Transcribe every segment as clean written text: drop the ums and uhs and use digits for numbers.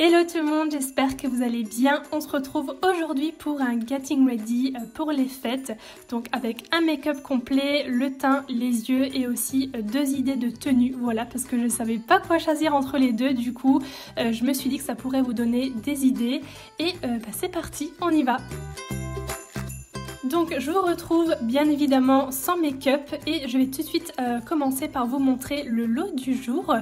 Hello tout le monde, j'espère que vous allez bien. On se retrouve aujourd'hui pour un getting ready pour les fêtes. Donc avec un make-up complet, le teint, les yeux et aussi deux idées de tenue. Voilà, parce que je ne savais pas quoi choisir entre les deux. Du coup, je me suis dit que ça pourrait vous donner des idées. Et c'est parti, on y va. Donc je vous retrouve bien évidemment sans make-up et je vais tout de suite commencer par vous montrer le lot du jour.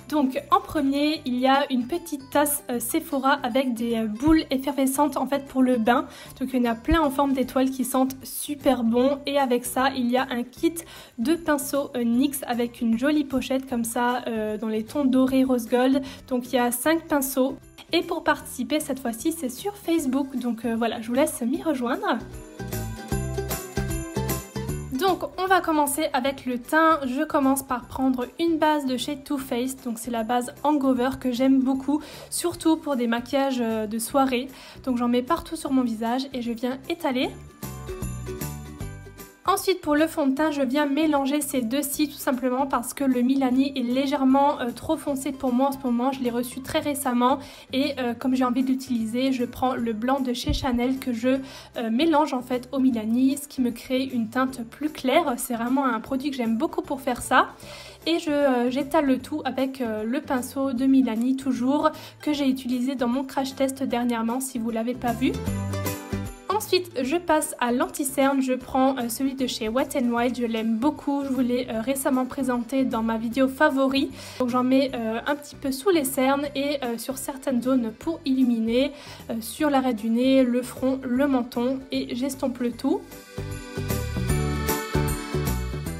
Donc en premier il y a une petite tasse Sephora avec des boules effervescentes en fait pour le bain. Donc il y en a plein en forme d'étoiles qui sentent super bon et avec ça il y a un kit de pinceaux NYX avec une jolie pochette comme ça dans les tons dorés rose gold. Donc il y a 5 pinceaux et pour participer cette fois-ci c'est sur Facebook. Donc voilà, je vous laisse m'y rejoindre. Donc on va commencer avec le teint. Je commence par prendre une base de chez Too Faced. Donc c'est la base Hangover que j'aime beaucoup, surtout pour des maquillages de soirée. Donc j'en mets partout sur mon visage et je viens étaler. Ensuite pour le fond de teint, je viens mélanger ces deux-ci tout simplement parce que le Milani est légèrement trop foncé pour moi en ce moment. Je l'ai reçu très récemment et comme j'ai envie de l'utiliser, je prends le blanc de chez Chanel que je mélange en fait au Milani, ce qui me crée une teinte plus claire. C'est vraiment un produit que j'aime beaucoup pour faire ça. Et j'étale le tout avec le pinceau de Milani toujours que j'ai utilisé dans mon crash test dernièrement si vous ne l'avez pas vu. Ensuite, je passe à l'anti-cerne, je prends celui de chez Wet n Wild, je l'aime beaucoup, je vous l'ai récemment présenté dans ma vidéo favori. Donc j'en mets un petit peu sous les cernes et sur certaines zones pour illuminer, sur l'arrêt du nez, le front, le menton et j'estompe le tout.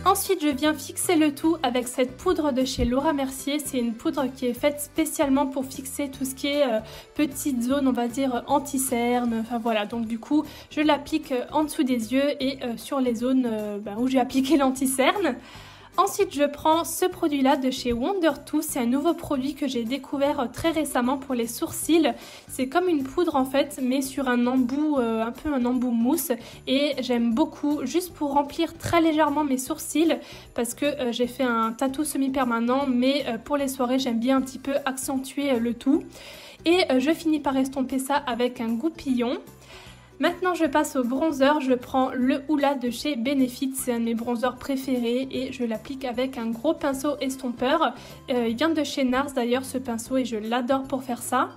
Ensuite, je viens fixer le tout avec cette poudre de chez Laura Mercier. C'est une poudre qui est faite spécialement pour fixer tout ce qui est petite zone, on va dire anti-cerne. Enfin voilà, donc du coup, je l'applique en dessous des yeux et sur les zones où j'ai appliqué l'anti-cerne. Ensuite, je prends ce produit-là de chez Wonder2. C'est un nouveau produit que j'ai découvert très récemment pour les sourcils. C'est comme une poudre en fait, mais sur un embout, un peu un embout mousse. Et j'aime beaucoup, juste pour remplir très légèrement mes sourcils, parce que j'ai fait un tatou semi-permanent, mais pour les soirées, j'aime bien un petit peu accentuer le tout. Et je finis par estomper ça avec un goupillon. Maintenant je passe au bronzer, je prends le Hoola de chez Benefit, c'est un de mes bronzers préférés et je l'applique avec un gros pinceau estompeur. Il vient de chez NARS d'ailleurs ce pinceau et je l'adore pour faire ça.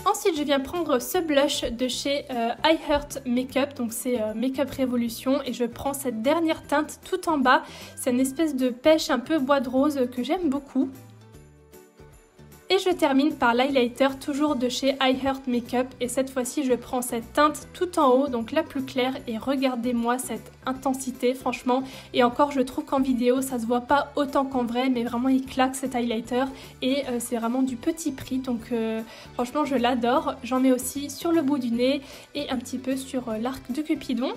Ensuite je viens prendre ce blush de chez I Heart Makeup, donc c'est Makeup Revolution et je prends cette dernière teinte tout en bas. C'est une espèce de pêche un peu bois de rose que j'aime beaucoup. Et je termine par l'highlighter toujours de chez I Heart Makeup et cette fois-ci je prends cette teinte tout en haut, donc la plus claire et regardez-moi cette intensité franchement. Et encore je trouve qu'en vidéo ça se voit pas autant qu'en vrai mais vraiment il claque cet highlighter et c'est vraiment du petit prix donc franchement je l'adore. J'en mets aussi sur le bout du nez et un petit peu sur l'arc de Cupidon.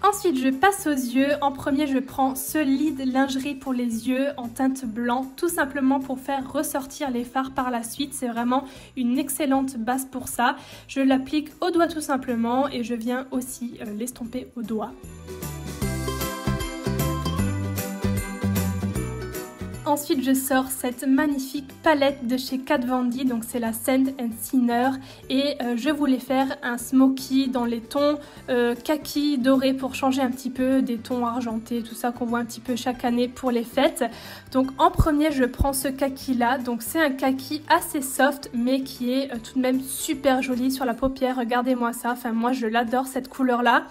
Ensuite, je passe aux yeux. En premier, je prends ce lid lingerie pour les yeux en teinte blanc, tout simplement pour faire ressortir les fards par la suite. C'est vraiment une excellente base pour ça. Je l'applique au doigt tout simplement et je viens aussi l'estomper au doigt. Ensuite, je sors cette magnifique palette de chez Kat Von D, donc c'est la Sand and Sinner et je voulais faire un smoky dans les tons kaki doré pour changer un petit peu des tons argentés, tout ça qu'on voit un petit peu chaque année pour les fêtes. Donc en premier, je prends ce kaki là, donc c'est un kaki assez soft mais qui est tout de même super joli sur la paupière, regardez-moi ça, enfin moi je l'adore cette couleur là.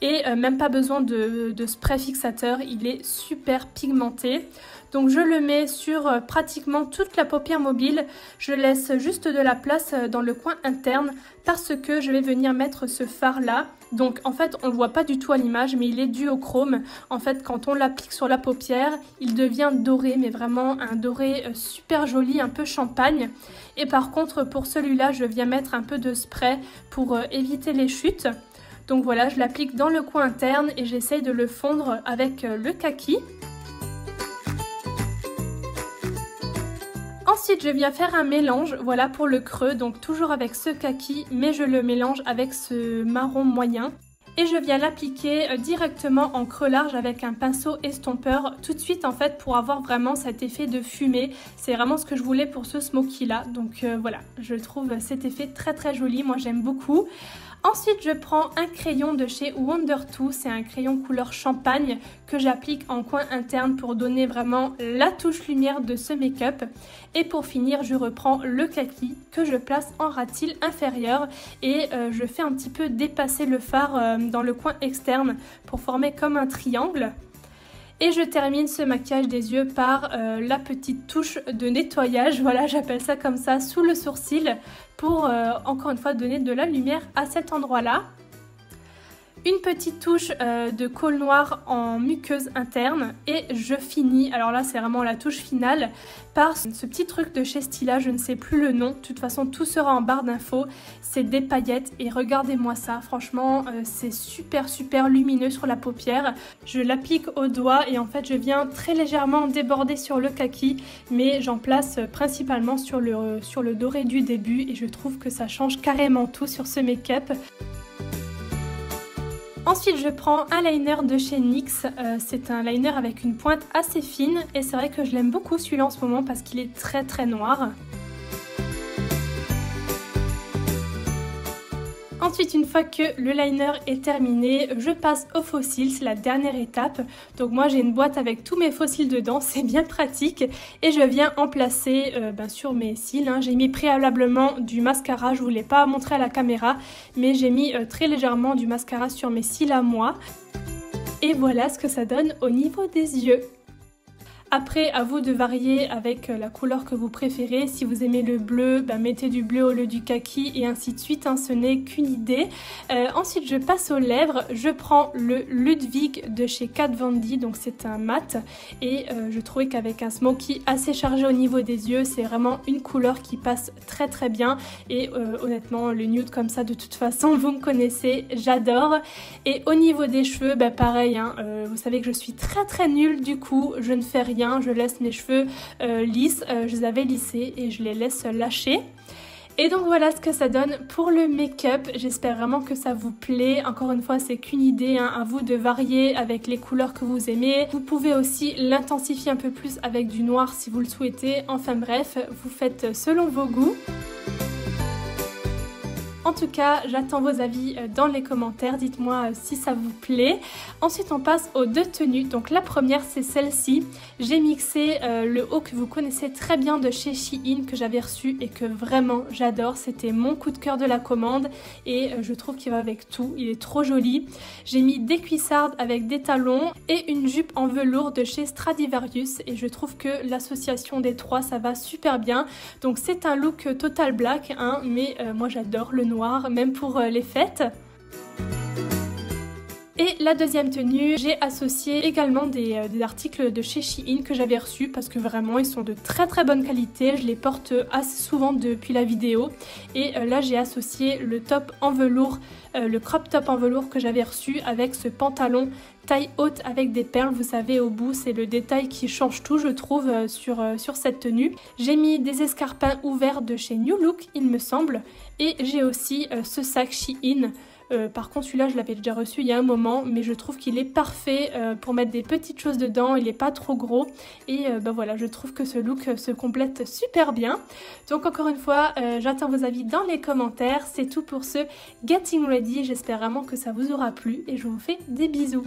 Et même pas besoin de spray fixateur, il est super pigmenté. Donc je le mets sur pratiquement toute la paupière mobile. Je laisse juste de la place dans le coin interne parce que je vais venir mettre ce fard là. Donc en fait on ne le voit pas du tout à l'image mais il est dû au chrome. En fait quand on l'applique sur la paupière, il devient doré mais vraiment un doré super joli, un peu champagne. Et par contre pour celui-là je viens mettre un peu de spray pour éviter les chutes. Donc voilà, je l'applique dans le coin interne et j'essaye de le fondre avec le kaki. Ensuite, je viens faire un mélange, voilà pour le creux, donc toujours avec ce kaki, mais je le mélange avec ce marron moyen. Et je viens l'appliquer directement en creux large avec un pinceau estompeur tout de suite en fait pour avoir vraiment cet effet de fumée. C'est vraiment ce que je voulais pour ce smoky là. Donc voilà, je trouve cet effet très joli, moi j'aime beaucoup. Ensuite, je prends un crayon de chez Wonder2, c'est un crayon couleur champagne que j'applique en coin interne pour donner vraiment la touche lumière de ce make-up. Et pour finir, je reprends le kaki que je place en ratil inférieur et je fais un petit peu dépasser le fard dans le coin externe pour former comme un triangle. Et je termine ce maquillage des yeux par la petite touche de nettoyage, voilà j'appelle ça comme ça, sous le sourcil pour encore une fois donner de la lumière à cet endroit-là. Une petite touche de colle noir en muqueuse interne et je finis, alors là c'est vraiment la touche finale, par ce petit truc de chez Stila, je ne sais plus le nom, de toute façon tout sera en barre d'infos, c'est des paillettes et regardez-moi ça, franchement c'est super lumineux sur la paupière. Je l'applique au doigt et en fait je viens très légèrement déborder sur le kaki, mais j'en place principalement sur le doré du début et je trouve que ça change carrément tout sur ce make-up. Ensuite, je prends un liner de chez NYX, c'est un liner avec une pointe assez fine et c'est vrai que je l'aime beaucoup celui-là en ce moment parce qu'il est très noir. Ensuite, une fois que le liner est terminé, je passe au faux cils, c'est la dernière étape. Donc moi j'ai une boîte avec tous mes faux cils dedans, c'est bien pratique. Et je viens en placer sur mes cils. J'ai mis préalablement du mascara, je ne voulais pas montrer à la caméra, mais j'ai mis très légèrement du mascara sur mes cils à moi. Et voilà ce que ça donne au niveau des yeux. Après, à vous de varier avec la couleur que vous préférez. Si vous aimez le bleu, mettez du bleu au lieu du kaki et ainsi de suite. Ce n'est qu'une idée. Ensuite, je passe aux lèvres. Je prends le Ludwig de chez Kat Von D. Donc, c'est un mat. Et je trouvais qu'avec un smoky assez chargé au niveau des yeux, c'est vraiment une couleur qui passe très bien. Et honnêtement, le nude comme ça, de toute façon, vous me connaissez, j'adore. Et au niveau des cheveux, pareil. Vous savez que je suis très nulle. Du coup, je ne fais rien. Je laisse mes cheveux lisses, je les avais lissés et je les laisse lâcher. Et donc voilà ce que ça donne pour le make-up. J'espère vraiment que ça vous plaît. Encore une fois, c'est qu'une idée, à vous de varier avec les couleurs que vous aimez. Vous pouvez aussi l'intensifier un peu plus avec du noir si vous le souhaitez. Enfin bref, vous faites selon vos goûts. En tout cas, j'attends vos avis dans les commentaires, dites-moi si ça vous plaît. Ensuite, on passe aux deux tenues. Donc la première, c'est celle-ci. J'ai mixé le haut que vous connaissez très bien de chez Shein, que j'avais reçu et que vraiment j'adore. C'était mon coup de cœur de la commande et je trouve qu'il va avec tout. Il est trop joli. J'ai mis des cuissardes avec des talons et une jupe en velours de chez Stradivarius et je trouve que l'association des trois, ça va super bien. Donc c'est un look total black, mais moi j'adore le noir, même pour les fêtes. Et la deuxième tenue, j'ai associé également des articles de chez Shein que j'avais reçus parce que vraiment ils sont de très bonne qualité. Je les porte assez souvent depuis la vidéo. Et là j'ai associé le top en velours, le crop top en velours que j'avais reçu avec ce pantalon taille haute avec des perles. Vous savez, au bout c'est le détail qui change tout je trouve sur cette tenue. J'ai mis des escarpins ouverts de chez New Look il me semble. Et j'ai aussi ce sac Shein. Par contre celui-là je l'avais déjà reçu il y a un moment, mais je trouve qu'il est parfait pour mettre des petites choses dedans, il n'est pas trop gros et voilà, je trouve que ce look se complète super bien. Donc encore une fois, j'attends vos avis dans les commentaires. C'est tout pour ce Getting Ready, j'espère vraiment que ça vous aura plu et je vous fais des bisous.